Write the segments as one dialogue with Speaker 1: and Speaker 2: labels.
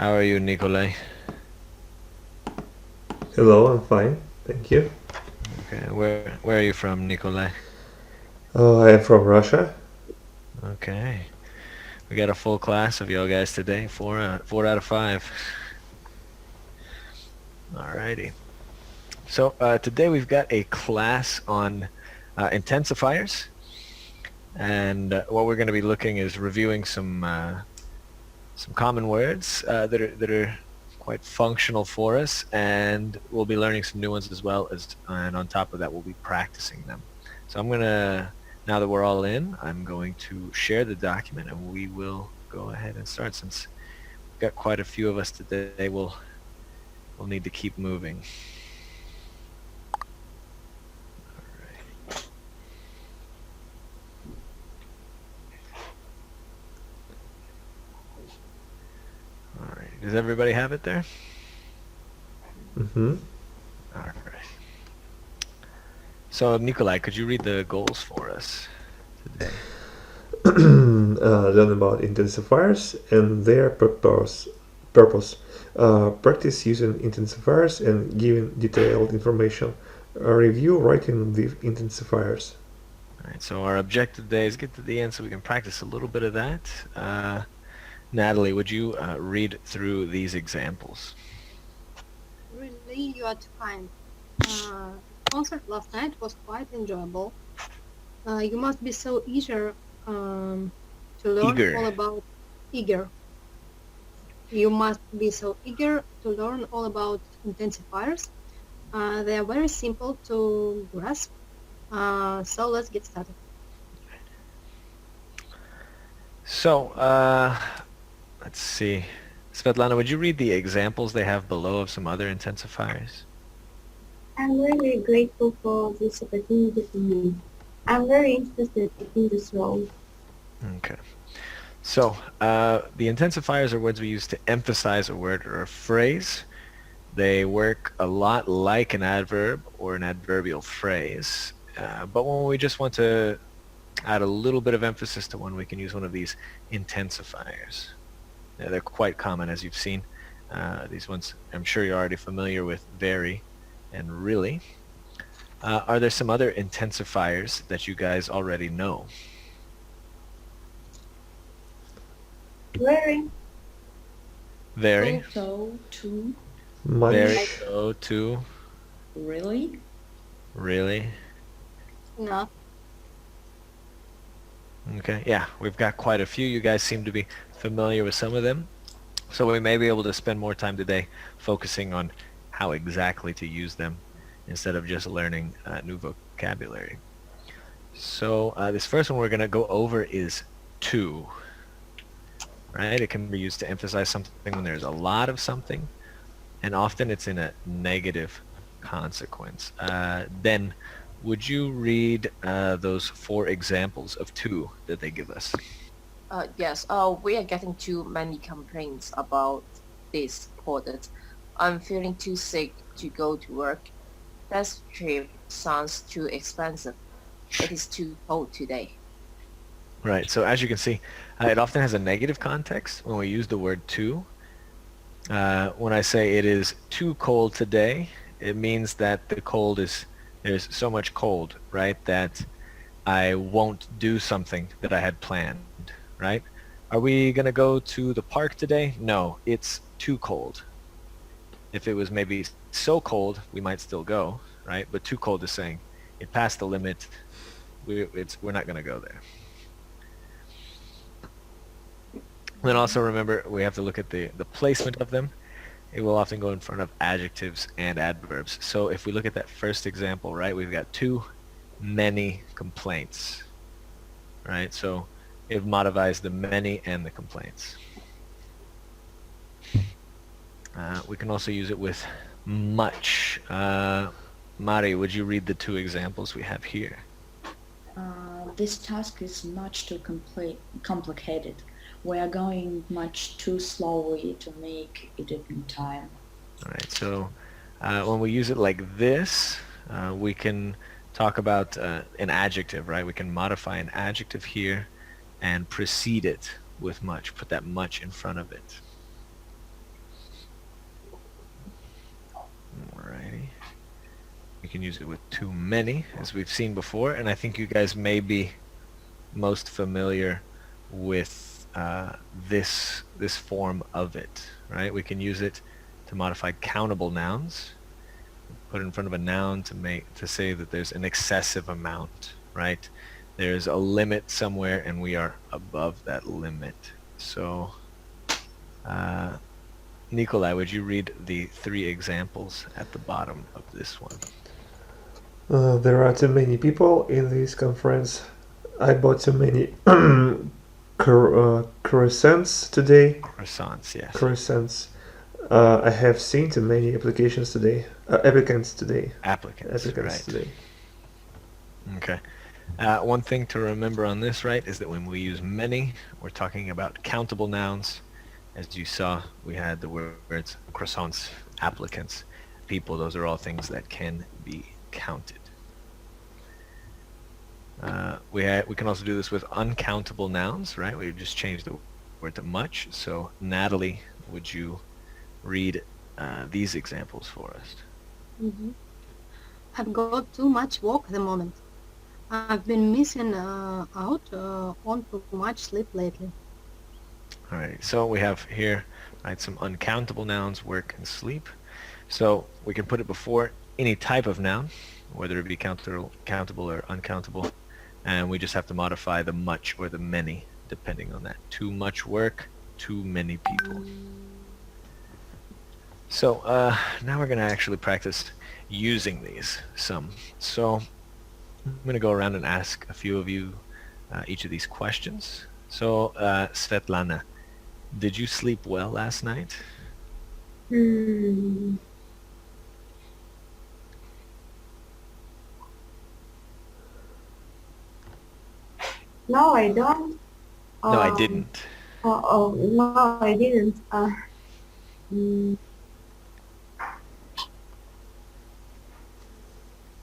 Speaker 1: How are you, Nikolai?
Speaker 2: Hello, I'm fine, thank you.
Speaker 1: Okay, where are you from, Nikolai?
Speaker 2: I am from Russia.
Speaker 1: Okay, we got a full class of you guys today. Four out of five. Alrighty. So today we've got a class on intensifiers, and what we're going to be looking is reviewing some common words that are quite functional for us, and we'll be learning some new ones as well as, and on top of that, we'll be practicing them. So now that we're all in, I'm going to share the document, and we will go ahead and start. Since we've got quite a few of us today, we'll need to keep moving. All right. Does everybody have it there?
Speaker 2: Mm-hmm.
Speaker 1: All right. So, Nikolai, could you read the goals for us today?
Speaker 2: Learn about intensifiers and their purpose. Practice using intensifiers and giving detailed information. Review writing with intensifiers.
Speaker 1: All right. So our objective today is get to the end so we can practice a little bit of that. Natalie, would you read through these examples?
Speaker 3: Really, you are too kind. Concert last night was quite enjoyable. You must be so eager to learn
Speaker 1: Eager.
Speaker 3: all about eager. You must be so eager to learn all about intensifiers. They are very simple to grasp. So let's get started.
Speaker 1: So, let's see. Svetlana, would you read the examples they have below of some other intensifiers?
Speaker 4: I'm very grateful for this opportunity for me. I'm very interested in this role.
Speaker 1: Okay. So, the intensifiers are words we use to emphasize a word or a phrase. They work a lot like an adverb or an adverbial phrase. But when we just want to add a little bit of emphasis to one, we can use one of these intensifiers. They're quite common, as you've seen. These ones, I'm sure you're already familiar with, very and really. Are there some other intensifiers that you guys already know?
Speaker 4: Very,
Speaker 1: Very,
Speaker 5: So, to,
Speaker 1: very,
Speaker 2: Much.
Speaker 1: so, to,
Speaker 5: really?
Speaker 1: really.
Speaker 3: No,
Speaker 1: Okay, yeah, we've got quite a few. You guys seem to be familiar with some of them. So we may be able to spend more time today focusing on how exactly to use them instead of just learning new vocabulary. So this first one we're going to go over is to, right? It can be used to emphasize something when there's a lot of something, and often it's in a negative consequence. Then would you read those four examples of to that they give us?
Speaker 6: Yes, we are getting too many complaints about this product. I'm feeling too sick to go to work. That trip sounds too expensive. It is too cold today.
Speaker 1: Right. So as you can see, it often has a negative context when we use the word to. When I say it is too cold today, it means that there's so much cold, right, that I won't do something that I had planned, right? Are we going to go to the park today? No, it's too cold. If it was maybe so cold, we might still go, right? But too cold is saying it passed the limit. We're not going to go there. Then also remember, we have to look at the placement of them. It will often go in front of adjectives and adverbs. So if we look at that first example, right, we've got too many complaints, right? So it modifies the many and the complaints. We can also use it with much. Mari, would you read the two examples we have here?
Speaker 5: This task is much too complicated. We are going much too slowly to make it in time.
Speaker 1: All right, so when we use it like this, we can talk about an adjective, right? We can modify an adjective here and precede it with much, put that much in front of it. We can use it with too many, as we've seen before, and I think you guys may be most familiar with this form of it, right? We can use it to modify countable nouns. Put it in front of a noun to say that there's an excessive amount, right? There's a limit somewhere, and we are above that limit. So, Nikolai, would you read the 3 examples at the bottom of this one?
Speaker 2: There are too many people in this conference. I bought too many croissants today.
Speaker 1: Croissants, yes.
Speaker 2: Croissants. I have seen too many applications today. Applicants today.
Speaker 1: Applicants, right.
Speaker 2: Today.
Speaker 1: Okay. One thing to remember on this, right, is that when we use many, we're talking about countable nouns. As you saw, we had the words croissants, applicants, people. Those are all things that can be counted. We can also do this with uncountable nouns, right? We just changed the word to much. So, Natalie, would you read these examples for us?
Speaker 3: Mm-hmm. I've got too much work at the moment. I've been missing out on too much sleep lately.
Speaker 1: All right, so we have here, right, some uncountable nouns, work and sleep. So we can put it before any type of noun, whether it be countable or uncountable, and we just have to modify the much or the many, depending on that. Too much work, too many people. So now we're going to actually practice using these some. So I'm going to go around and ask a few of you each of these questions. So Svetlana, did you sleep well last night?
Speaker 4: Hmm. No, I don't.
Speaker 1: No, I didn't.
Speaker 4: No, I didn't. Mm,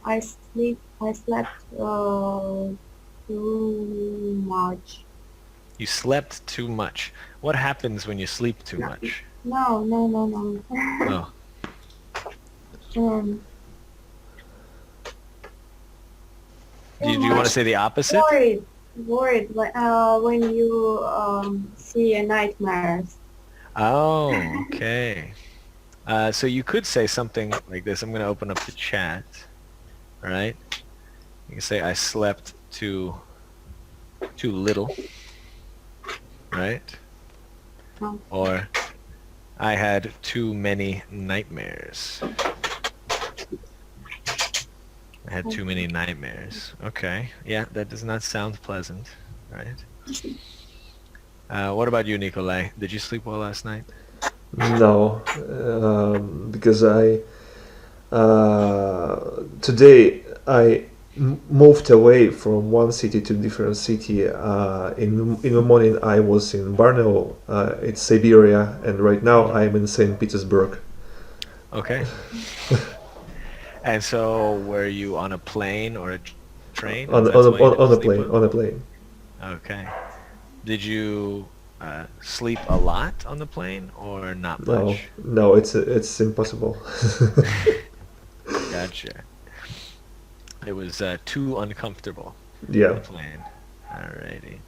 Speaker 4: I slept too much.
Speaker 1: You slept too much. What happens when you sleep too much?
Speaker 4: No.
Speaker 1: Oh,
Speaker 4: um,
Speaker 1: do you want to say the opposite?
Speaker 4: worried when you see nightmares.
Speaker 1: Oh, okay. So you could say something like this. I'm going to open up the chat. All right. You can say I slept too little. Right?
Speaker 4: No.
Speaker 1: Or I had too many nightmares. I had too many nightmares. Okay. Yeah, that does not sound pleasant, right? What about you, Nikolai? Did you sleep well last night?
Speaker 2: No, because today I moved away from one city to different city. In the morning I was in Barnaul, it's Siberia, and right now I'm in St. Petersburg.
Speaker 1: Okay. And so were you on a plane or a train?
Speaker 2: On
Speaker 1: That's why you didn't
Speaker 2: a
Speaker 1: sleep
Speaker 2: plane.
Speaker 1: well?
Speaker 2: On a plane.
Speaker 1: Okay. Did you sleep a lot on the plane or not much?
Speaker 2: No, it's impossible.
Speaker 1: Gotcha. It was too uncomfortable on
Speaker 2: Yeah.
Speaker 1: the plane. Alrighty.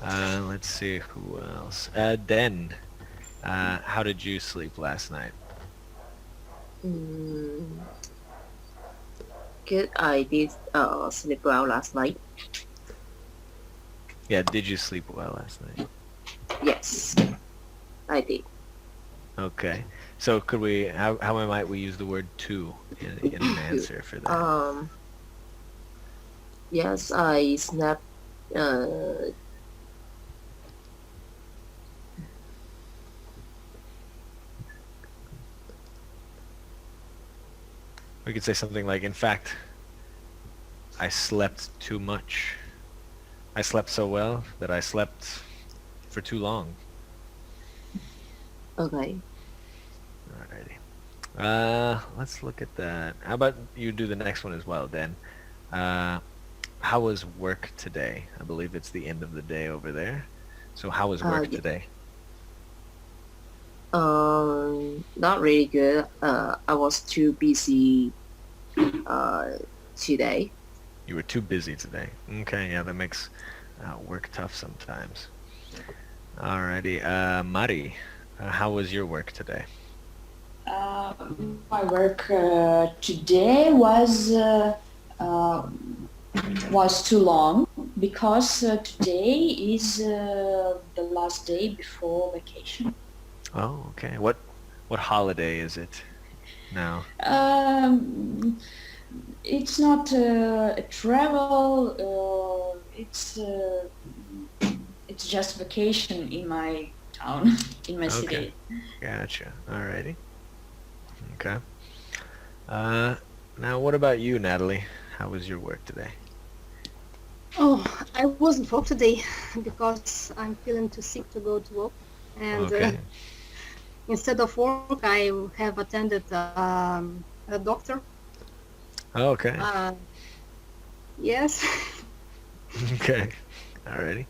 Speaker 1: Let's see who else. Den, how did you sleep last night?
Speaker 6: Good. I did sleep well last night.
Speaker 1: Yeah, did you sleep well last night?
Speaker 6: Yes, I did.
Speaker 1: Okay. So could we, how might we use the word to in an answer for that?
Speaker 6: Yes, I slept.
Speaker 1: We could say something like, in fact, I slept too much. I slept so well that I slept for too long.
Speaker 6: Okay.
Speaker 1: Alrighty. Let's look at that. How about you do the next one as well, Dan? How was work today? I believe it's the end of the day over there. So how was work
Speaker 6: Yeah.
Speaker 1: today?
Speaker 6: Not really good. I was too busy today.
Speaker 1: You were too busy today. Okay, yeah, that makes work tough sometimes. Alrighty, Mari, how was your work today?
Speaker 5: Uh, my work today was too long because today is the last day before vacation.
Speaker 1: Oh, okay. What holiday is it now?
Speaker 5: Um, it's not a travel. It's just vacation in my town, in my
Speaker 1: Okay,
Speaker 5: city.
Speaker 1: gotcha. Alrighty. Okay. Uh, Now what about you, Natalie? How was your work today?
Speaker 3: Oh, I wasn't work today because I'm feeling too sick to go to work. And
Speaker 1: Okay.
Speaker 3: instead of work, I have attended a doctor.
Speaker 1: Okay.
Speaker 3: Uh, yes.
Speaker 1: Okay. Alrighty.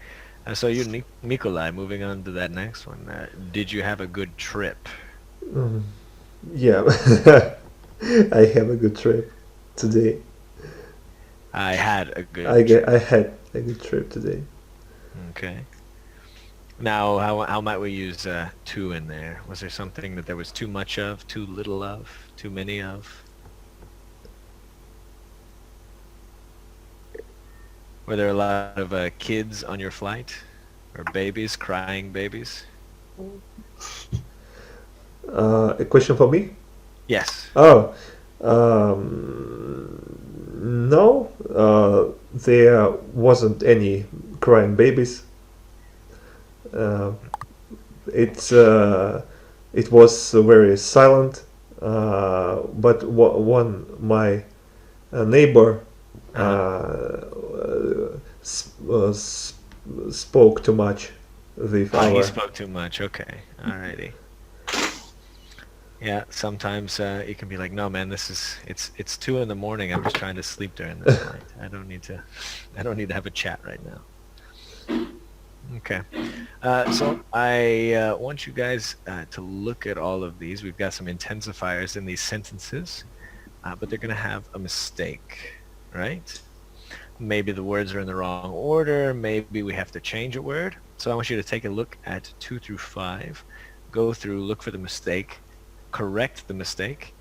Speaker 1: So you, Nikolai, moving on to that next one. Did you have a good trip?
Speaker 2: Mm, yeah, I have a good trip today.
Speaker 1: I had a good trip.
Speaker 2: I had a good trip today.
Speaker 1: Okay. Now, how might we use too in there? Was there something that there was too much of, too little of, too many of? Were there a lot of kids on your flight? Or babies, crying babies?
Speaker 2: A question for me?
Speaker 1: Yes.
Speaker 2: Oh, no, there wasn't any crying babies. Uh, it was very silent, but one my neighbor
Speaker 1: Uh-huh.
Speaker 2: spoke too much with
Speaker 1: Oh, he
Speaker 2: our.
Speaker 1: spoke too much. Okay. Alrighty. Yeah, sometimes it can be like, no, man, it's 2 in the morning. I'm just trying to sleep during this flight. I don't need to have a chat right now. Okay. So I want you guys to look at all of these. We've got some intensifiers in these sentences, but they're going to have a mistake, right? Maybe the words are in the wrong order. Maybe we have to change a word. So I want you to take a look at 2 through 5. Go through, look for the mistake, correct the mistake.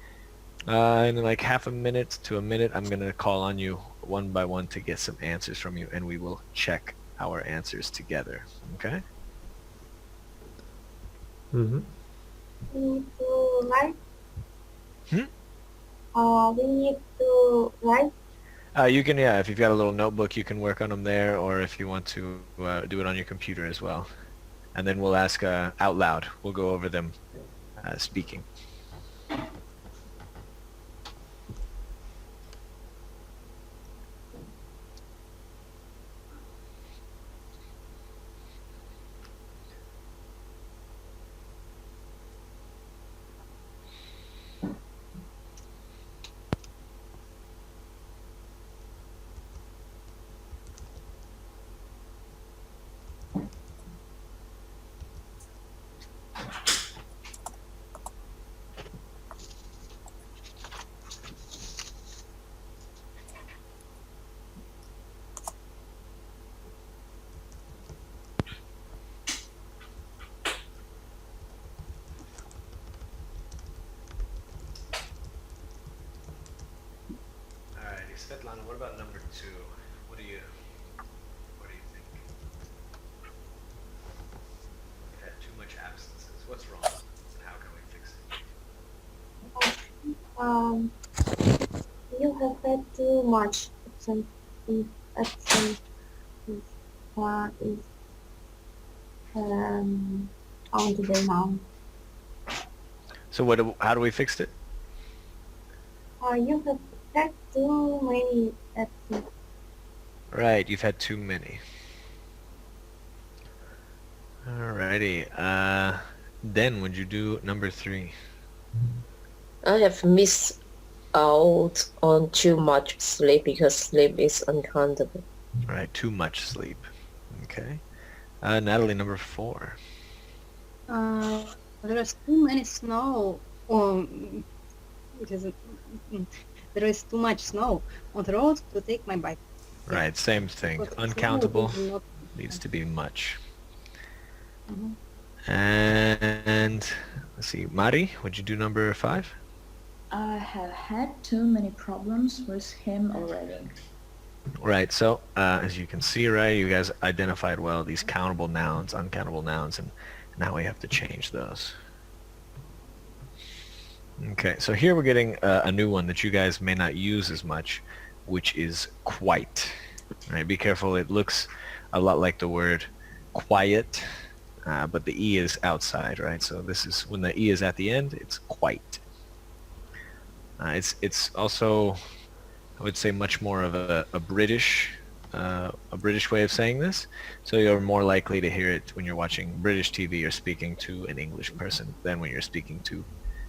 Speaker 1: In like half a minute to a minute, I'm going to call on you one by one to get some answers from you, and we will check our answers together. Okay?
Speaker 2: Hmm.
Speaker 4: We need to write.
Speaker 1: Hmm?
Speaker 4: We need to write.
Speaker 1: You can, yeah, if you've got a little notebook, you can work on them there, or if you want to do it on your computer as well. And then we'll ask out loud. We'll go over them speaking. Alrighty, Svetlana, what about number 2? What do you think? You've had too much absences. What's wrong? And how can we fix it?
Speaker 4: Um, you have had too much absent. Absent is on today now.
Speaker 1: So how do we fix it?
Speaker 4: You have had too many absent.
Speaker 1: Right, you've had too many. Alrighty, then would you do number 3?
Speaker 6: I have missed out on too much sleep because sleep is uncountable.
Speaker 1: Right, too much sleep. Okay. Natalie, number 4.
Speaker 3: There is too many snow. It isn't. there is too much snow on the road to take my bike. Yeah.
Speaker 1: Right, same thing.
Speaker 3: But snow
Speaker 1: Uncountable
Speaker 3: is not.
Speaker 1: needs to be much.
Speaker 3: Mhm.
Speaker 1: And let's see, Mari, would you do number 5?
Speaker 5: I have had too many problems with him already.
Speaker 1: Right, so as you can see, right, you guys identified well these countable nouns, uncountable nouns, and now we have to change those. Okay, so here we're getting a new one that you guys may not use as much, which is quite. Right, be careful, it looks a lot like the word quiet, but the E is outside, right? So this is, when the E is at the end, it's quite. It's also, I would say, much more of a British way of saying this. So you're more likely to hear it when you're watching British TV or speaking to an English person than when you're speaking to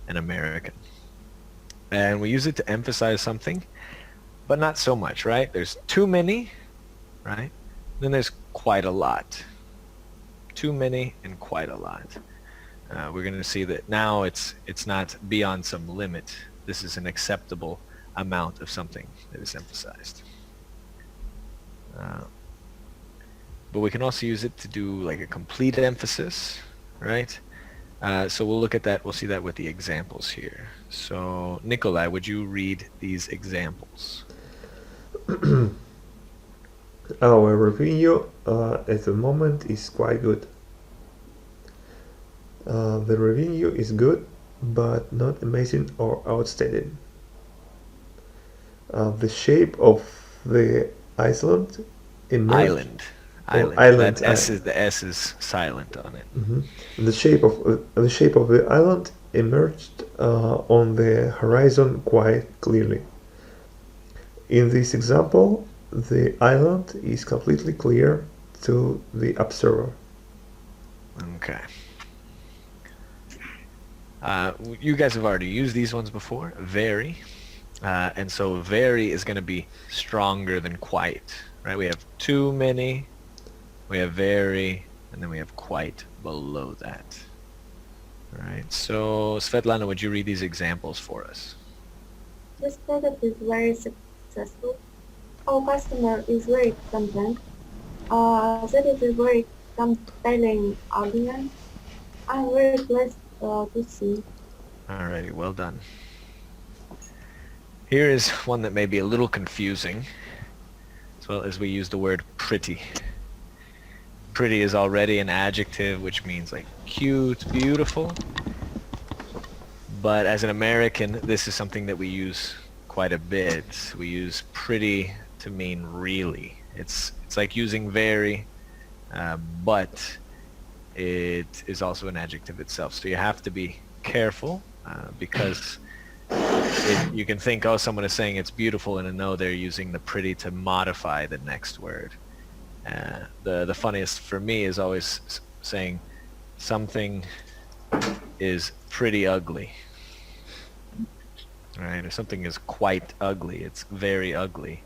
Speaker 1: an American. And we use it to emphasize something, but not so much, right? There's too many, right? Then there's quite a lot. Too many and quite a lot. We're going to see that now it's not beyond some limit. This is an acceptable amount of something that is emphasized. But we can also use it to do like a complete emphasis, right? So we'll look at that. We'll see that with the examples here. So Nikolai, would you read these examples?
Speaker 2: Our revenue at the moment is quite good. The revenue is good, but not amazing or outstanding. The shape of the island emerged.
Speaker 1: Island.
Speaker 2: Island.
Speaker 1: That S is silent on it.
Speaker 2: The shape of the island emerged on the horizon quite clearly. In this example, the island is completely clear to the observer.
Speaker 1: Okay. You guys have already used these ones before. Very. And so very is going to be stronger than quite. Right? We have too many. We have very, and then we have quite below that. All right, so Svetlana, would you read these examples for us?
Speaker 4: This product is very successful. Our customer is very content. That is a very compelling argument. I'm very glad to see.
Speaker 1: Alrighty, well done. Here is one that may be a little confusing, as well as we use the word pretty. Pretty is already an adjective, which means like cute, beautiful. But as an American, this is something that we use quite a bit. We use pretty to mean really. It's like using very, but it is also an adjective itself. So you have to be careful because you can think, oh, someone is saying it's beautiful, and no, they're using the pretty to modify the next word. The funniest for me is always saying something is pretty ugly, right? Or something is quite ugly. It's very ugly,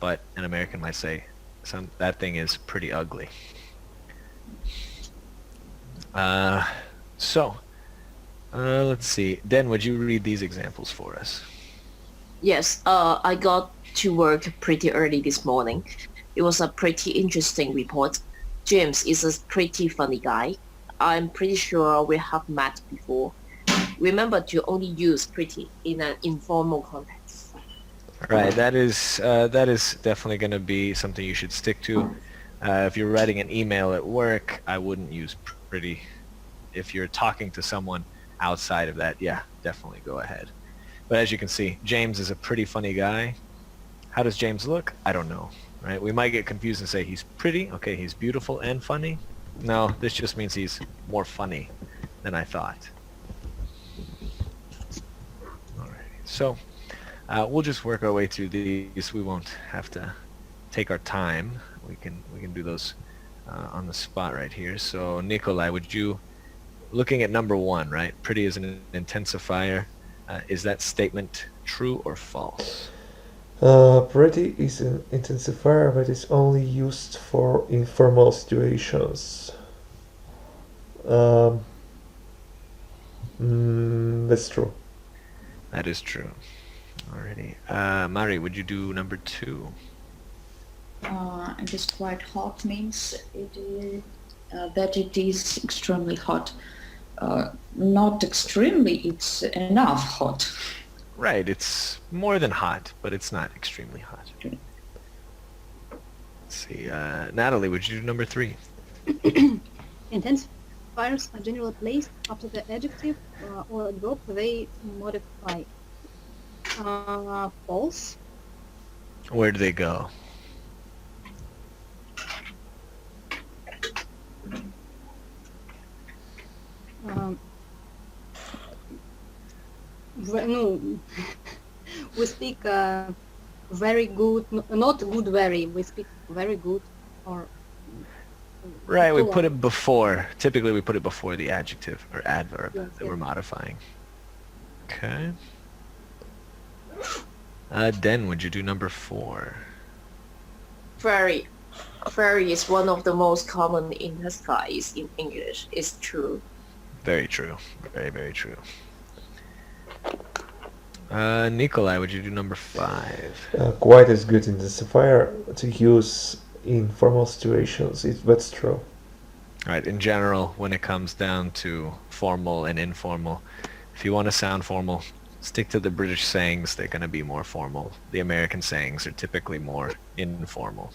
Speaker 1: but an American might say that thing is pretty ugly. Let's see. Den, would you read these examples for us?
Speaker 6: Yes, I got to work pretty early this morning. It was a pretty interesting report. James is a pretty funny guy. I'm pretty sure we have met before. Remember to only use pretty in an informal context.
Speaker 1: Right, that is definitely going to be something you should stick to. If you're writing an email at work, I wouldn't use pretty. If you're talking to someone outside of that, yeah, definitely go ahead. But as you can see, James is a pretty funny guy. How does James look? I don't know. Right? We might get confused and say he's pretty. Okay, he's beautiful and funny. No, this just means he's more funny than I thought. Alright, so we'll just work our way through these. We won't have to take our time. We can do those on the spot right here. So Nikolai, would you, looking at number 1, right? Pretty is an intensifier. Is that statement true or false?
Speaker 2: Pretty is an intensifier that is only used for informal situations. That's true.
Speaker 1: That is true. Alrighty. Mari, would you do number 2?
Speaker 5: It is quite hot means that it is extremely hot. Not extremely, it's enough hot.
Speaker 1: Right, it's more than hot, but it's not extremely hot.
Speaker 5: Okay.
Speaker 1: Let's see. Natalie, would you do number 3?
Speaker 3: Intensifiers are generally placed after the adjective or adverb they modify. False.
Speaker 1: Where do they go?
Speaker 3: No, we speak very good, not good very. We speak very good or
Speaker 1: Right, we
Speaker 3: too
Speaker 1: put
Speaker 3: long.
Speaker 1: it before. Typically, we put it before the adjective or adverb
Speaker 3: Yes,
Speaker 1: that
Speaker 3: yes.
Speaker 1: we're modifying. Okay. Den, would you do number 4?
Speaker 6: Very. Very is one of the most common intensifiers in English. It's true.
Speaker 1: Very true. Very, very true. Nikolai, would you do number 5?
Speaker 2: Quite as good intensifier to use in formal situations. That's true.
Speaker 1: Right, in general, when it comes down to formal and informal, if you want to sound formal, stick to the British sayings. They're going to be more formal. The American sayings are typically more informal.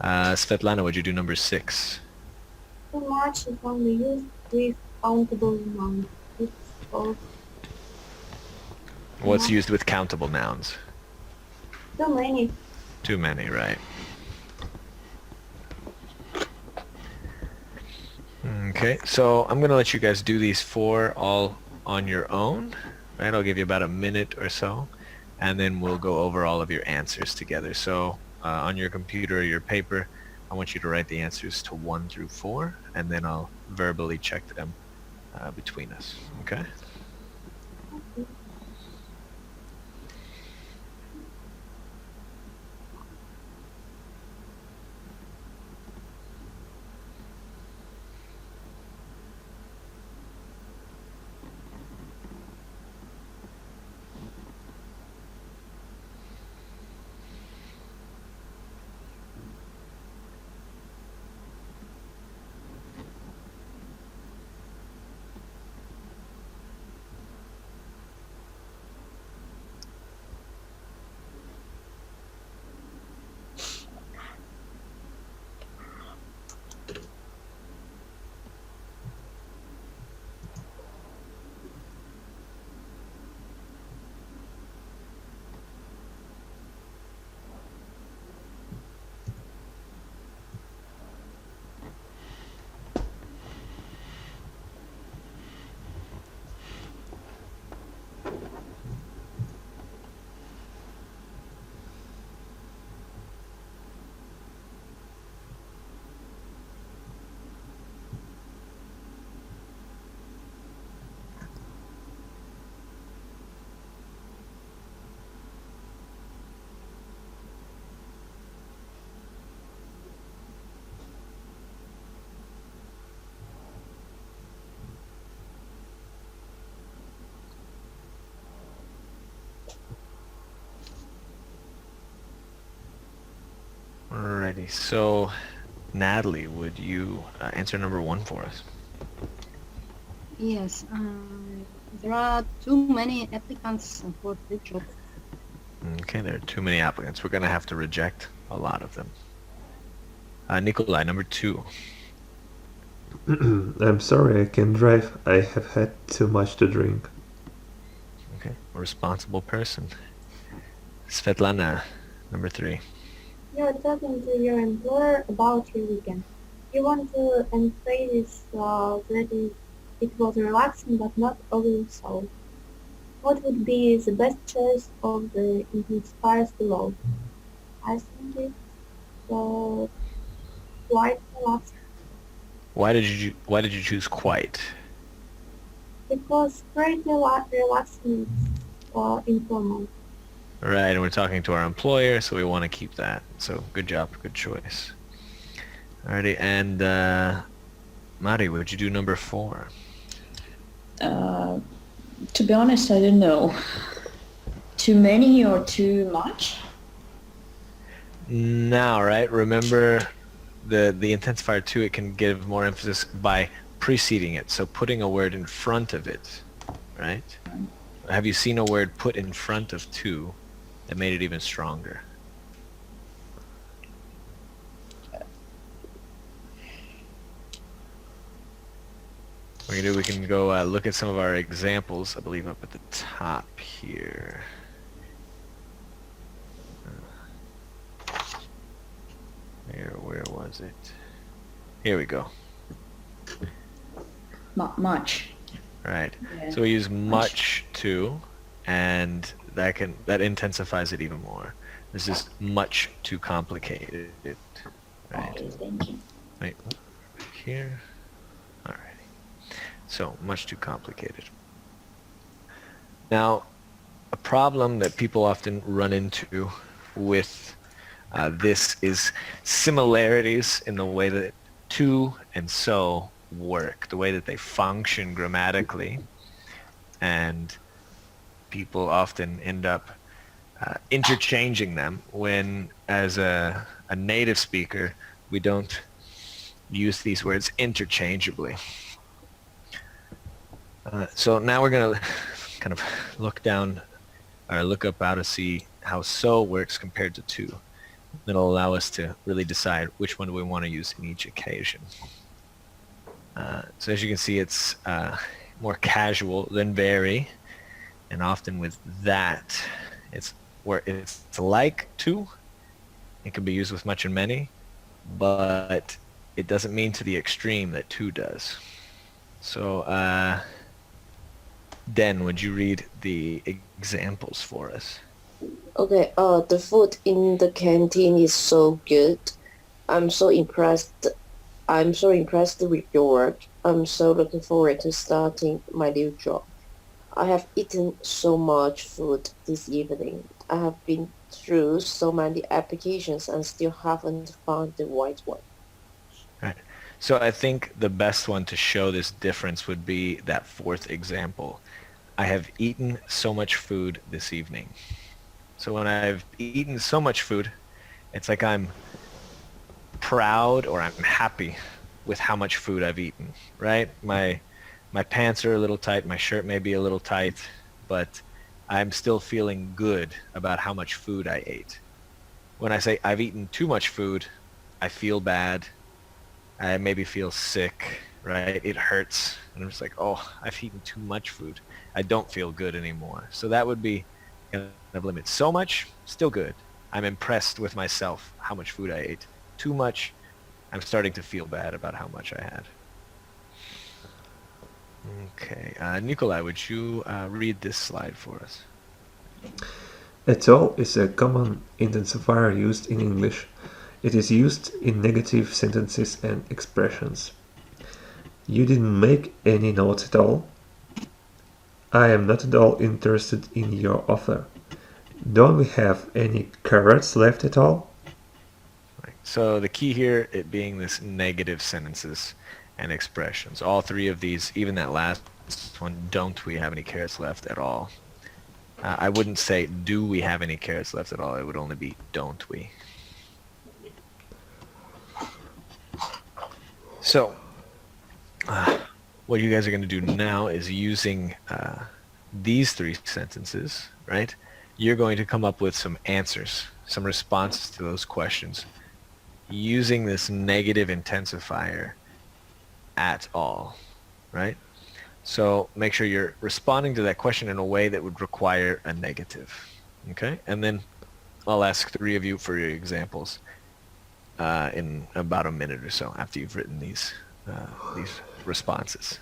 Speaker 1: Svetlana, would you do number 6?
Speaker 4: Too much is only used with countable nouns. It's false.
Speaker 1: What's used with countable nouns?
Speaker 4: Too many.
Speaker 1: Too many, right? Okay, so I'm going to let you guys do these 4 all on your own, right? I'll give you about a minute or so, and then we'll go over all of your answers together. So on your computer or your paper, I want you to write the answers to 1 through 4, and then I'll verbally check them between us, okay? Alrighty, so Natalie, would you answer number 1 for us?
Speaker 3: Yes, there are too many applicants for the job.
Speaker 1: Okay, there are too many applicants. We're going to have to reject a lot of them. Nikolai, number 2.
Speaker 2: I'm sorry, I can't drive. I have had too much to drink.
Speaker 1: Okay, a responsible person. Svetlana, number 3.
Speaker 4: You're talking to your employer about your weekend. You want to emphasize that it was relaxing but not overly so. What would be the best choice of the intensifiers below? I think it's quite relaxing
Speaker 1: Why did you choose quite?
Speaker 4: because pretty relaxing is informal.
Speaker 1: Right, and we're talking to our employer, so we want to keep that. So good job, good choice. Alrighty, and Mari, would you do number 4?
Speaker 5: To be honest, I don't know. Too many or too much?
Speaker 1: Now, right? Remember the intensifier too, it can give more emphasis by preceding it. So putting a word in front of it, right? Have you seen a word put in front of to that made it even stronger? We can go look at some of our examples, I believe up at the top here. Where was it? Here we go.
Speaker 5: Much.
Speaker 1: Right.
Speaker 5: Yeah.
Speaker 1: So we use much to, and that intensifies it even more. This is much too complicated. Right.
Speaker 5: Okay, thank you.
Speaker 1: Right here. Alrighty. So much too complicated. Now, a problem that people often run into with this is similarities in the way that to and so work, the way that they function grammatically, and people often end up interchanging them when, as a native speaker, we don't use these words interchangeably. So now we're going to kind of look down or look up how to see how so works compared to to. That'll allow us to really decide which one do we want to use in each occasion. So as you can see, it's more casual than very, and often with that, it's where it's like to. It can be used with much and many, but it doesn't mean to the extreme that to does. So, Den, would you read the examples for us?
Speaker 6: Okay, the food in the canteen is so good. I'm so impressed. I'm so impressed with your work. I'm so looking forward to starting my new job. I have eaten so much food this evening. I have been through so many applications and still haven't found the right one.
Speaker 1: Right. So I think the best one to show this difference would be that fourth example. I have eaten so much food this evening. So when I've eaten so much food, it's like I'm proud or I'm happy with how much food I've eaten, right? My pants are a little tight, my shirt may be a little tight, but I'm still feeling good about how much food I ate. When I say I've eaten too much food, I feel bad. I maybe feel sick, right? It hurts. And I'm just like, oh, I've eaten too much food. I don't feel good anymore. So that would be kind of limit. So much, still good. I'm impressed with myself, how much food I ate. Too much, I'm starting to feel bad about how much I had. Okay. Nikolai, would you read this slide for us?
Speaker 2: At all is a common intensifier used in English. It is used in negative sentences and expressions. You didn't make any notes at all. I am not at all interested in your offer. Don't we have any carrots left at all?
Speaker 1: Right. So the key here, it being this negative sentences and expressions. All three of these, even that last one, don't we have any carrots left at all? I wouldn't say, do we have any carrots left at all? It would only be, don't we? So, what you guys are going to do now is using these three sentences, right? You're going to come up with some answers, some responses to those questions using this negative intensifier at all, right? So make sure you're responding to that question in a way that would require a negative, okay? And then I'll ask three of you for your examples in about a minute or so after you've written these responses.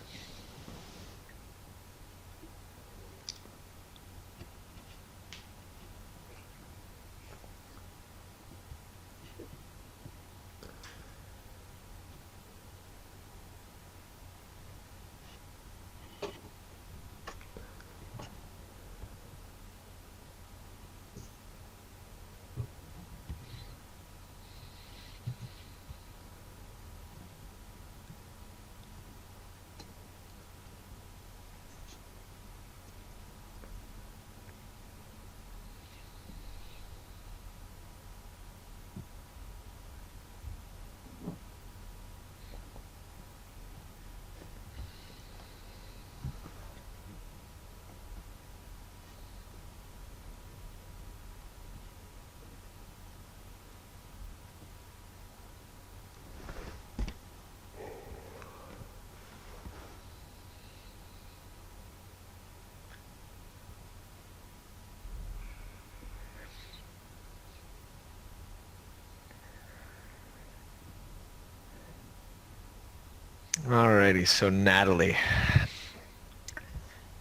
Speaker 1: Alrighty, so Natalie,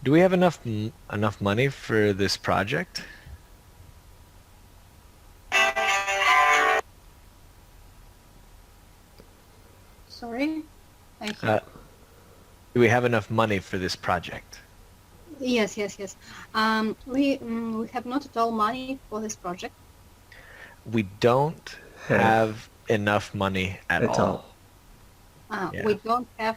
Speaker 1: do we have enough money for this project?
Speaker 3: Sorry, I
Speaker 1: Uh, do we have enough money for this project?
Speaker 3: yes, yes, yes. We have not at all money for this project.
Speaker 1: We don't
Speaker 2: Have
Speaker 1: have enough money at
Speaker 2: at all.
Speaker 1: Yeah.
Speaker 3: We don't have.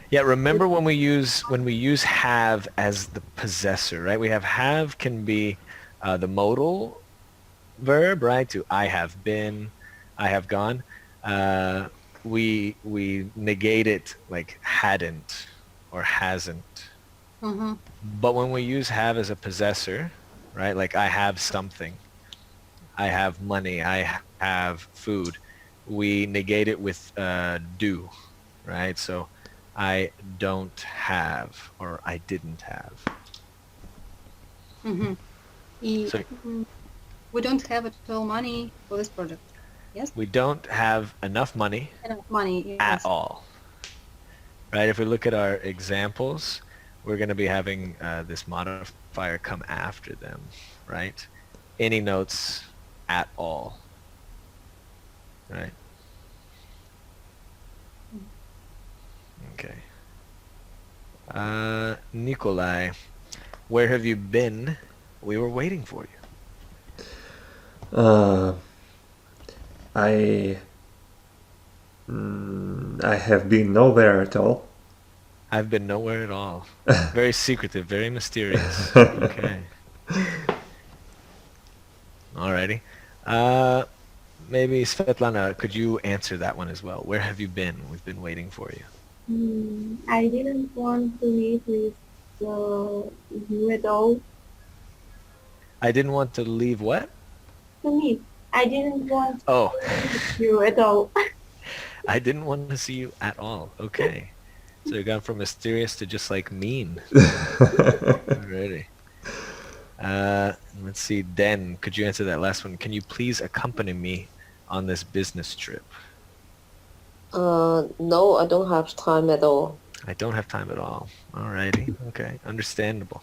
Speaker 1: Yeah, remember when we use have as the possessor, right? We have can be the modal verb, right? To I have been, I have gone. We negate it like hadn't or hasn't.
Speaker 3: Mm-hmm,
Speaker 1: But when we use have as a possessor, right? Like I have something, I have money, I have food. We negate it with do, right? So I don't have or I didn't have.
Speaker 3: mm-hmm.
Speaker 1: So
Speaker 3: We don't have at all money for this project. Yes,
Speaker 1: we don't have enough money
Speaker 3: enough money.
Speaker 1: at
Speaker 3: Yes.
Speaker 1: all, right? If we look at our examples, we're going to be having this modifier come after them, right? Any notes at all, right? Okay. Nikolai, where have you been? We were waiting for you.
Speaker 2: I I have been nowhere at all.
Speaker 1: I've been nowhere at all. Very secretive, very mysterious. Okay. Alrighty. Maybe Svetlana, could you answer that one as well? Where have you been? We've been waiting for you.
Speaker 4: I didn't want to meet with you at all.
Speaker 1: I didn't want to leave what?
Speaker 4: To meet. I didn't want
Speaker 1: Oh,
Speaker 4: to meet you at all.
Speaker 1: I didn't want to see you at all. Okay. So you gone from mysterious to just like mean. Alrighty. Let's see. Den, could you answer that last one? Can you please accompany me on this business trip?
Speaker 7: No, I don't have time at all.
Speaker 1: I don't have time at all. Alrighty. Okay. Understandable.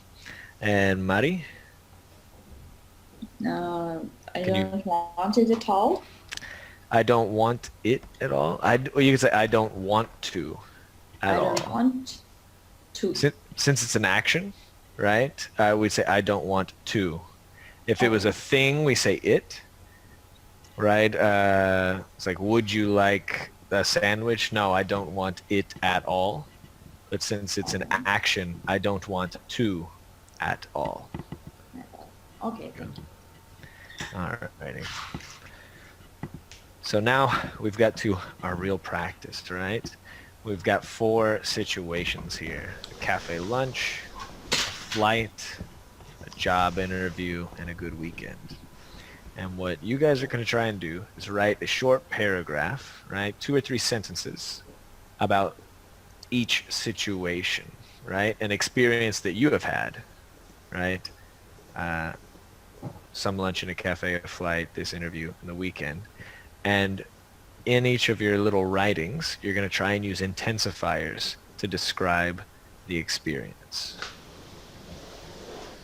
Speaker 1: And Mari?
Speaker 5: I
Speaker 1: Can you-
Speaker 5: don't want it at all.
Speaker 1: I don't want it at all. Or you could say I don't want to at
Speaker 5: I
Speaker 1: all.
Speaker 5: don't want to.
Speaker 1: Since it's an action, right? We'd say I don't want to. If it was a thing, we say it, right? It's like, would you like a sandwich? No, I don't want it at all. But since it's an action, I don't want to at all.
Speaker 5: Okay, thank you.
Speaker 1: Alrighty. So now we've got to our real practice, right? We've got 4 situations here. A cafe lunch, a flight, a job interview, and a good weekend. And what you guys are going to try and do is write a short paragraph, right? 2 or 3 sentences about each situation, right? An experience that you have had, right? Some lunch in a cafe, a flight, this interview, and the weekend. And in each of your little writings, you're going to try and use intensifiers to describe the experience.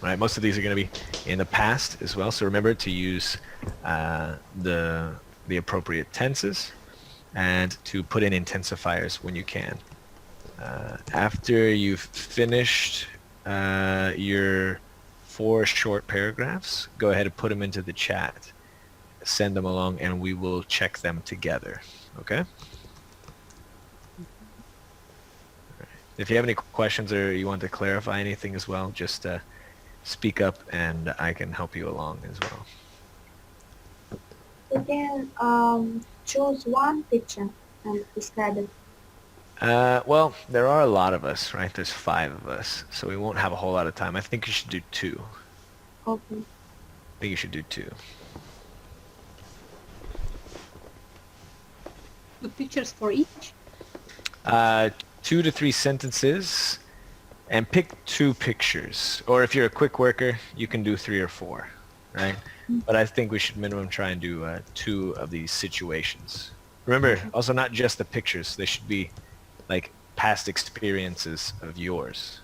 Speaker 1: Right? Most of these are going to be in the past as well. So remember to use the appropriate tenses and to put in intensifiers when you can. After you've finished your 4 short paragraphs, go ahead and put them into the chat. Send them along and we will check them together. Okay? If you have any questions or you want to clarify anything as well, just speak up and I can help you along as well.
Speaker 4: You can choose one picture and describe it.
Speaker 1: Well, there are a lot of us, right? There's 5 of us, so we won't have a whole lot of time. I think you should do 2.
Speaker 4: Okay.
Speaker 1: I think you should do 2.
Speaker 3: 2 pictures for each.
Speaker 1: 2 to 3 sentences, and pick 2 pictures. Or if you're a quick worker, you can do 3 or 4, right? But I think we should minimum try and do 2 of these situations. Remember, also not just the pictures. They should be like past experiences of yours.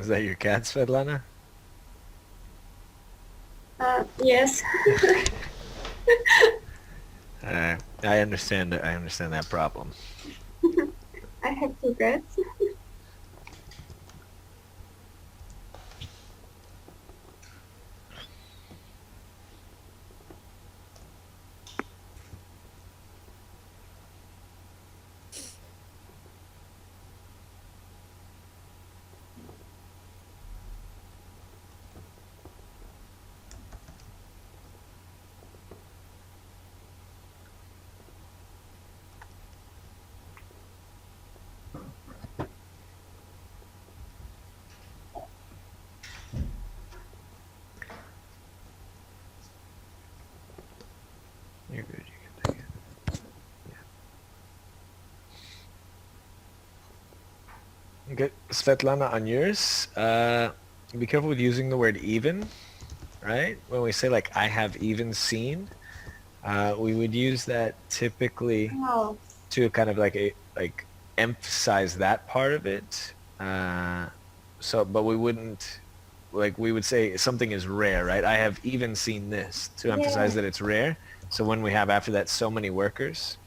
Speaker 1: Is that your cat, Svetlana?
Speaker 4: Yes.
Speaker 1: I understand. I understand that problem.
Speaker 4: I have two cats.
Speaker 1: You're good. You can take it. Yeah. Okay, Svetlana, on yours, be careful with using the word even, right? When we say like I have even seen, we would use that typically
Speaker 4: Oh,
Speaker 1: to kind of like emphasize that part of it. But we wouldn't like we would say something is rare, right? I have even seen this to emphasize
Speaker 4: yeah.
Speaker 1: that it's rare. So when we have after that so many workers,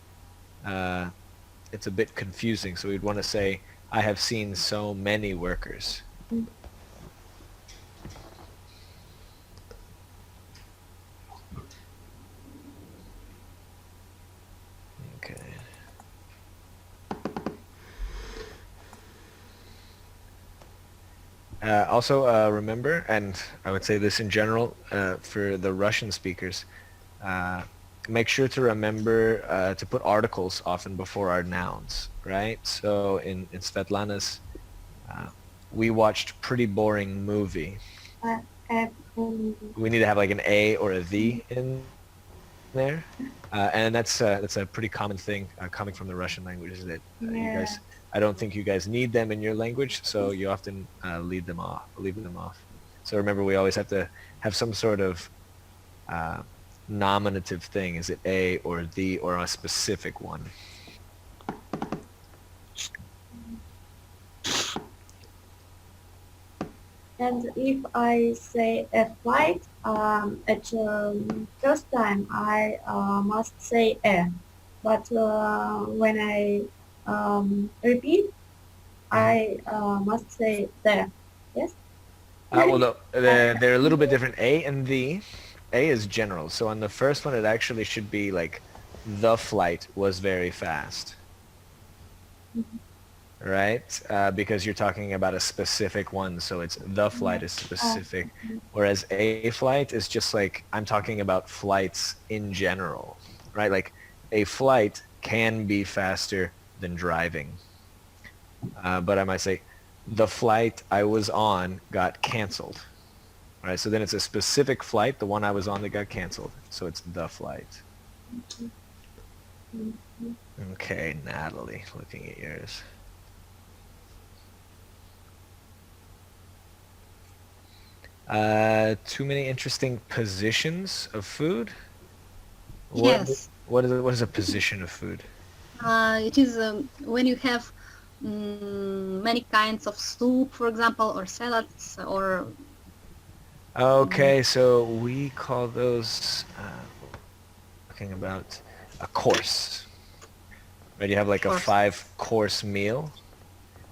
Speaker 1: uh, it's a bit confusing. So we'd want to say I have seen so many workers.
Speaker 4: Mm.
Speaker 1: Okay. Also, remember, and I would say this in general for the Russian speakers, uh, make sure to remember to put articles often before our nouns, right? So in Svetlana's, uh, we watched pretty boring movie.
Speaker 4: I have,
Speaker 1: We need to have like an a or a the in there, and that's a pretty common thing coming from the Russian language. Is that you
Speaker 4: yeah.
Speaker 1: guys? I don't think you guys need them in your language, so you often leave them off. So remember, we always have to have some sort of uh, nominative thing. Is it a or the or a specific one?
Speaker 4: And if I say a flight, at first time I must say a, but when I repeat, I must say the. Yes.
Speaker 1: Well, no, they're a little bit different. A and the. A is general. So on the first one, it actually should be like the flight was very fast. Right? Because you're talking about a specific one, so it's the
Speaker 4: Yeah.
Speaker 1: flight is
Speaker 4: Uh,
Speaker 1: specific, whereas a flight is just like I'm talking about flights in general, right? Like a flight can be faster than driving, but I might say the flight I was on got canceled, right? So then it's a specific flight, the one I was on that got canceled, so it's the flight. Okay, Natalie, looking at yours. Too many interesting positions of food. What
Speaker 3: Yes.
Speaker 1: what is a position of food?
Speaker 3: It is when you have many kinds of soup, for example, or salads, or mm,
Speaker 1: Okay, so we call those talking about a course. Right, you have like a
Speaker 3: course.
Speaker 1: 5-course meal,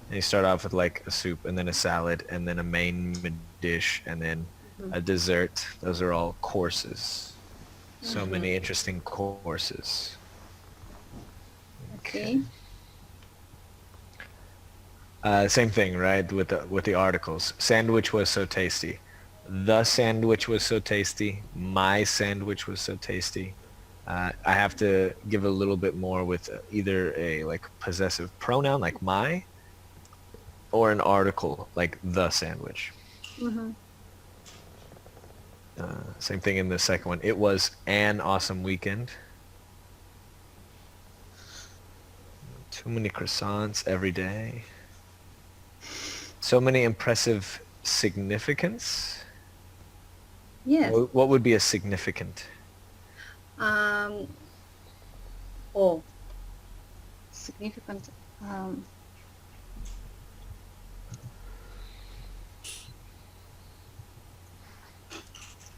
Speaker 1: and you start off with like a soup, and then a salad, and then a main dish, and then
Speaker 3: Mhm.
Speaker 1: a dessert. Those are all courses. So
Speaker 3: Mhm.
Speaker 1: many interesting courses. Okay.
Speaker 3: Okay.
Speaker 1: Same thing, right? With the articles. Sandwich was so tasty. The sandwich was so tasty. My sandwich was so tasty. I have to give a little bit more with either a like possessive pronoun like my or an article like the sandwich.
Speaker 3: Mhm.
Speaker 1: Same thing in the second one. It was an awesome weekend. Too many croissants every day. So many impressive significance.
Speaker 3: Yes.
Speaker 1: What would be a significant?
Speaker 3: Um, oh, significant. Um,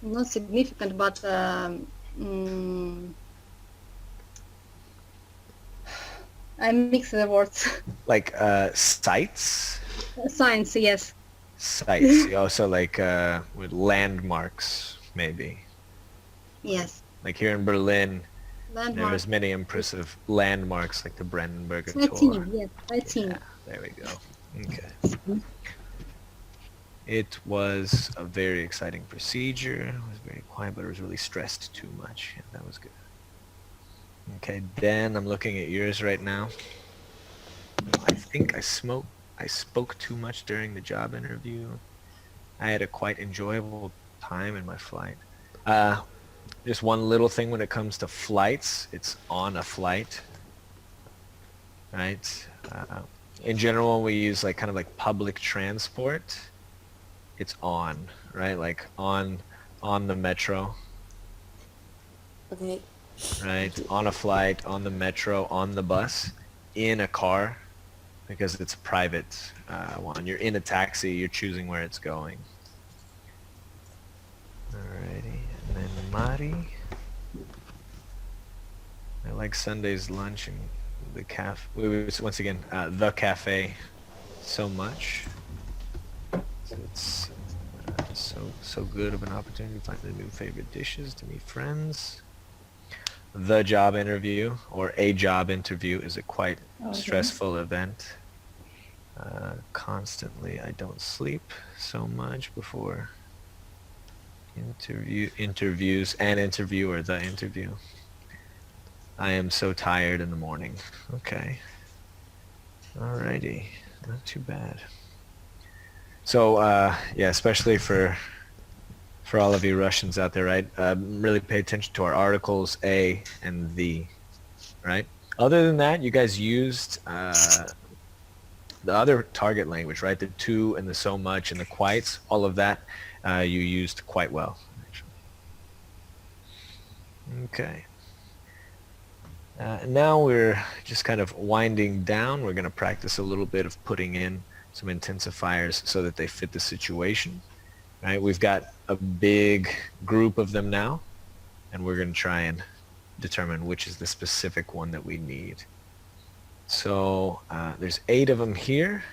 Speaker 3: not significant, but I mix the words.
Speaker 1: Like sites?
Speaker 3: Science, yes.
Speaker 1: Sites. Also like with landmarks, maybe.
Speaker 3: Yes.
Speaker 1: Like here in Berlin,
Speaker 3: Landmark.
Speaker 1: there's many impressive landmarks like the Brandenburger Tor.
Speaker 3: Sightseeing, yes. Sightseeing.
Speaker 1: Yeah, there we go. Okay. It was a very exciting procedure. It was very quiet, but it was really stressed too much. Yeah, that was good. Okay, Dan, I'm looking at yours right now. I think I spoke too much during the job interview. I had a quite enjoyable time in my flight. Just one little thing when it comes to flights, it's on a flight, right? In general, we use like kind of like public transport. It's on, right? Like on the metro,
Speaker 7: Okay.
Speaker 1: right? On a flight, on the metro, on the bus, in a car, because it's a private one. You're in a taxi, you're choosing where it's going. Alrighty, and then Mari. I like Sunday's lunch and the cafe. Once again, the cafe, so much. So it's so good of an opportunity to find the new favorite dishes, to meet friends. The job interview or a job interview is a quite stressful event. Constantly, I don't sleep so much before interviews and interviewer, the interview. I am so tired in the morning. Okay. Alrighty. Not too bad. So, yeah, especially for all of you Russians out there, right? Really pay attention to our articles, a and the, right? Other than that, you guys used the other target language, right? The to and the so much and the quites, all of that you used quite well, actually. Okay. Now we're just kind of winding down. We're going to practice a little bit of putting in some intensifiers so that they fit the situation. Right? We've got a big group of them now, and we're going to try and determine which is the specific one that we need. So there's 8 of them here.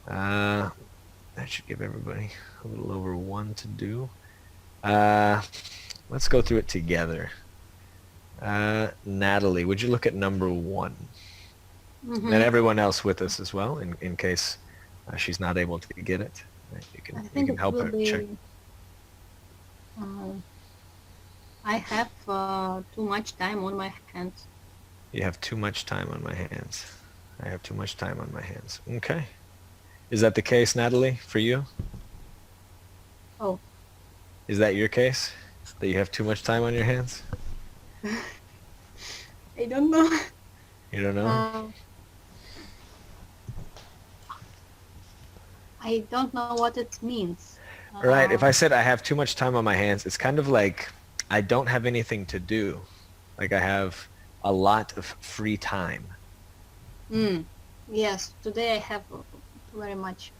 Speaker 1: That should give everybody a little over 1 to do. Let's go through it together. Natalie, would you look at number 1?
Speaker 3: Mhm.
Speaker 1: And everyone else with us as well, in case she's not able to get it. Right?
Speaker 3: I
Speaker 1: You
Speaker 3: think
Speaker 1: can
Speaker 3: it
Speaker 1: help
Speaker 3: will
Speaker 1: her
Speaker 3: be.
Speaker 1: check.
Speaker 3: I have too much time on my hands.
Speaker 1: You have too much time on my hands. I have too much time on my hands. Okay. Is that the case, Natalie, for you?
Speaker 3: Oh,
Speaker 1: Is that your case? That you have too much time on your hands?
Speaker 3: I don't know.
Speaker 1: You don't know?
Speaker 3: I don't know what it means.
Speaker 1: Right. If I said I have too much time on my hands, it's kind of like I don't have anything to do. Like I have a lot of free time.
Speaker 3: Yes, today I have very much.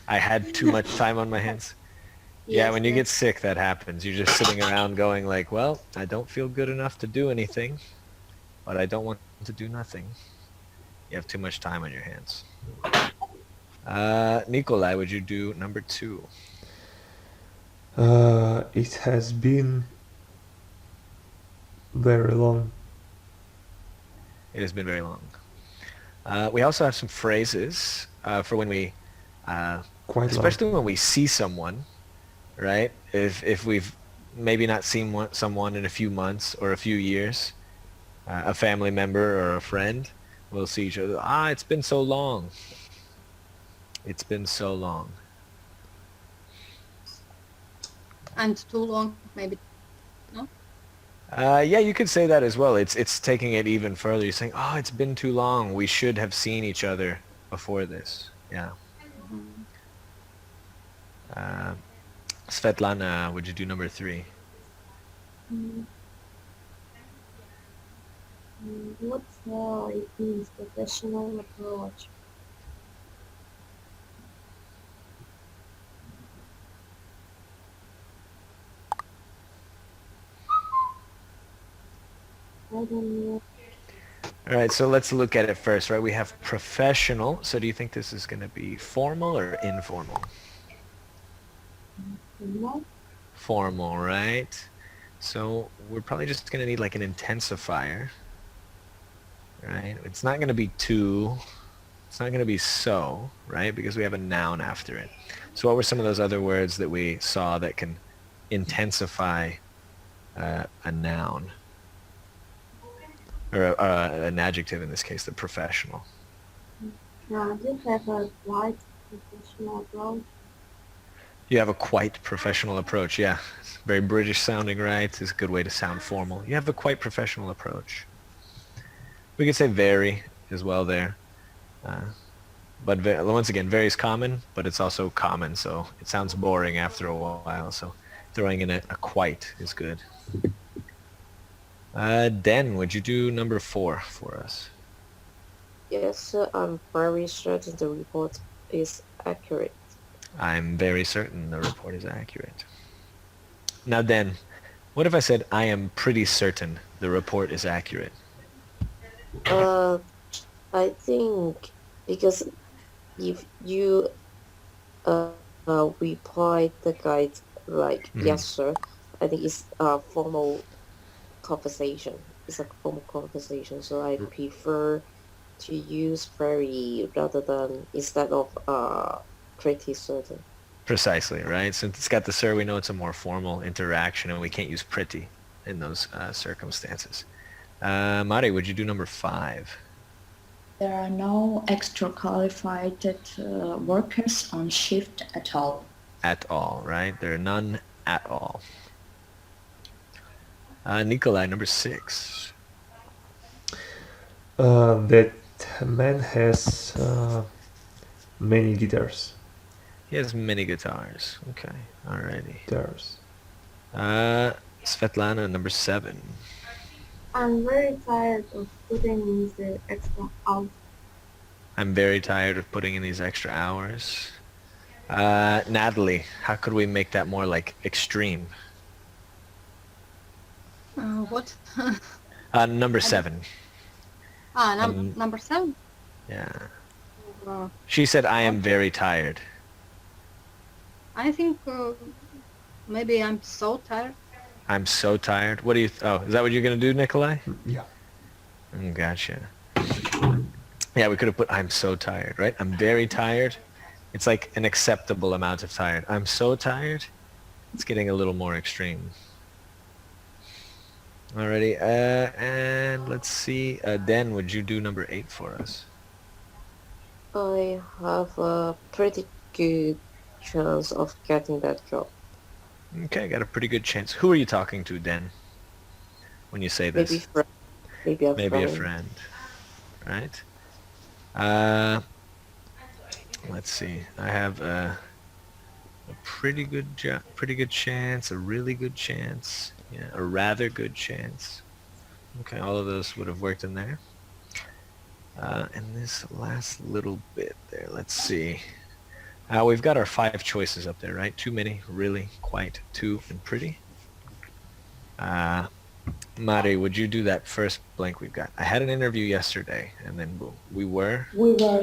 Speaker 1: I had too much time on my hands. Yeah,
Speaker 3: Yes,
Speaker 1: when you
Speaker 3: yes.
Speaker 1: get sick, that happens. You're just sitting around going like, well, I don't feel good enough to do anything, but I don't want to do nothing. You have too much time on your hands. Nikolai, would you do number 2?
Speaker 2: It has been very long.
Speaker 1: It has been very long. We also have some phrases for when we,
Speaker 2: Quite
Speaker 1: especially when we see someone, right? If we've maybe not seen someone in a few months or a few years, a family member or a friend, we'll see each other. It's been so long. It's been so long.
Speaker 3: And too long, maybe. No?
Speaker 1: Yeah, you could say that as well. It's taking it even further. You're saying, it's been too long. We should have seen each other before this. Yeah. Svetlana, would you do number 3?
Speaker 4: What's it means professional approach? I don't know.
Speaker 1: All right, so let's look at it first, right? We have professional. So do you think this is going to be formal or informal?
Speaker 4: No.
Speaker 1: Formal, right? So we're probably just going to need like an intensifier, right? It's not going to be to, it's not going to be so, right? Because we have a noun after it. So what were some of those other words that we saw that can intensify a noun? Or an adjective in this case, the professional.
Speaker 4: Just have a quite professional approach.
Speaker 1: You have a quite professional approach, yeah. It's very British sounding, right? It's a good way to sound formal. You have a quite professional approach. We could say very as well there. But once again, very is common, but it's also common, so it sounds boring after a while. So throwing in a quite is good. Den, would you do number 4 for us?
Speaker 7: Yes, I'm very certain the report is accurate.
Speaker 1: I'm very certain the report is accurate. Now, Den, what if I said I am pretty certain the report is accurate?
Speaker 7: Uh, I think because if you reply the guide like yes sir, I think it's a formal conversation. It's a formal conversation, so I prefer to use very rather than instead of pretty certain.
Speaker 1: Precisely, right? Since it's got the sir, we know it's a more formal interaction, and we can't use pretty in those circumstances. Mari, would you do number 5?
Speaker 5: There are no extra qualified workers on shift at all.
Speaker 1: At all, right? There are none at all. Nikolai, number 6.
Speaker 2: That man has many guitars.
Speaker 1: He has many guitars. Okay, alrighty.
Speaker 2: Guitars.
Speaker 1: Svetlana, number 7.
Speaker 4: I'm very tired of putting in the extra hours.
Speaker 1: I'm very tired of putting in these extra hours. Natalie, how could we make that more like extreme?
Speaker 3: What?
Speaker 1: Number 7.
Speaker 3: Number 7?
Speaker 1: Yeah.
Speaker 3: Uh,
Speaker 1: She said, I am very tired.
Speaker 3: I think maybe I'm so tired.
Speaker 1: I'm so tired. What do you, oh, is that what you're going to do, Nikolai?
Speaker 2: Yeah.
Speaker 1: Gotcha. Yeah, we could have put, I'm so tired, right? I'm very tired. It's like an acceptable amount of tired. I'm so tired. It's getting a little more extreme. Alrighty, and let's see. Dan, would you do number 8 for us?
Speaker 7: I have a pretty good chance of getting that job.
Speaker 1: Okay, got a pretty good chance. Who are you talking to, Dan, when you say this?
Speaker 7: Maybe maybe a
Speaker 1: Maybe a
Speaker 7: friend.
Speaker 1: friend, right? Let's see. I have a pretty good chance, a really good chance, yeah, a rather good chance. Okay, all of those would have worked in there. And this last little bit there, let's see. We've got our 5 choices up there, right? Too many, really, quite, too, and pretty. Mari, would you do that first blank we've got? I had an interview yesterday, and then boom, we were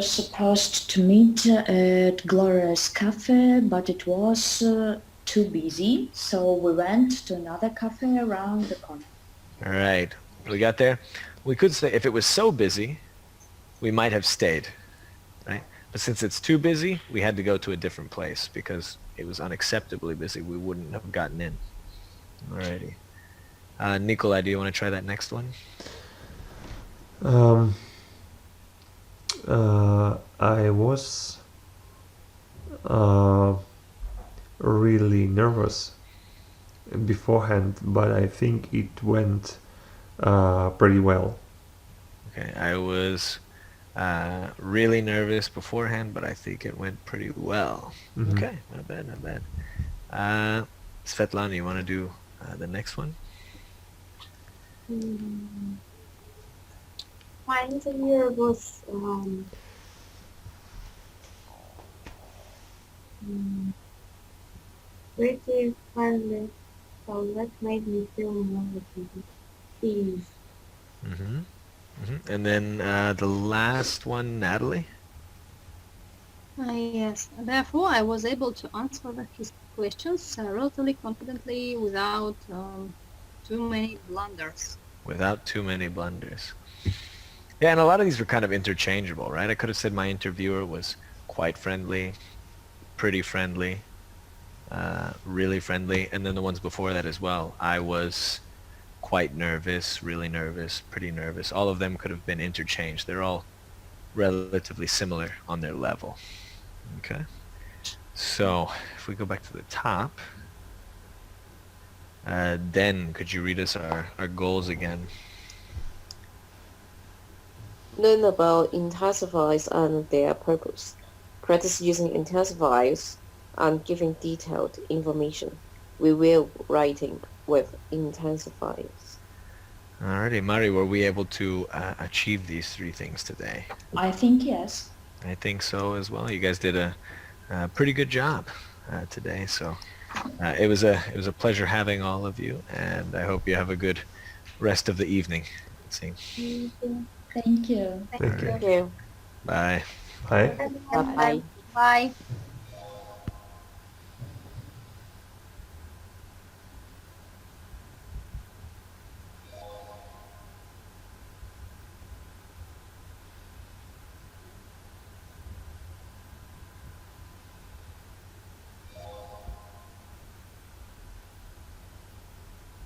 Speaker 5: supposed to meet at Gloria's Cafe, but it was too busy, so we went to another cafe around the corner.
Speaker 1: All right, we got there. We could say if it was so busy, we might have stayed, right? But since it's too busy, we had to go to a different place because it was unacceptably busy. We wouldn't have gotten in. Alrighty. Nikolai, do you want to try that next one?
Speaker 2: I was really nervous beforehand, but I think it went pretty well.
Speaker 1: Okay, I was really nervous beforehand, but I think it went pretty well.
Speaker 2: Mhm.
Speaker 1: Okay, not bad, not bad. Svetlana, you want to do the next one?
Speaker 4: My interviewer was pretty friendly, so that made me feel more at ease.
Speaker 1: Mm-hmm. Mm-hmm. And then the last one, Natalie.
Speaker 3: Yes, therefore I was able to answer his questions relatively confidently without too many blunders.
Speaker 1: Without too many blunders. Yeah, and a lot of these were kind of interchangeable, right? I could have said my interviewer was quite friendly, pretty friendly, really friendly, and then the ones before that as well. I was quite nervous, really nervous, pretty nervous. All of them could have been interchanged. They're all relatively similar on their level. Okay. So if we go back to the top, then could you read us our goals again?
Speaker 7: Learn about intensifiers and their purpose. Practice using intensifiers and giving detailed information. Review writing with intensifiers.
Speaker 1: Alrighty, Mari, were we able to achieve these three things today?
Speaker 5: I think yes.
Speaker 1: I think so as well. You guys did a pretty good job today. So it was a pleasure having all of you, and I hope you have a good rest of the evening. It seems.
Speaker 5: Thank you.
Speaker 2: Thank you.
Speaker 7: Thank you.
Speaker 1: Bye.
Speaker 2: Bye.
Speaker 7: Bye-bye.
Speaker 3: Bye.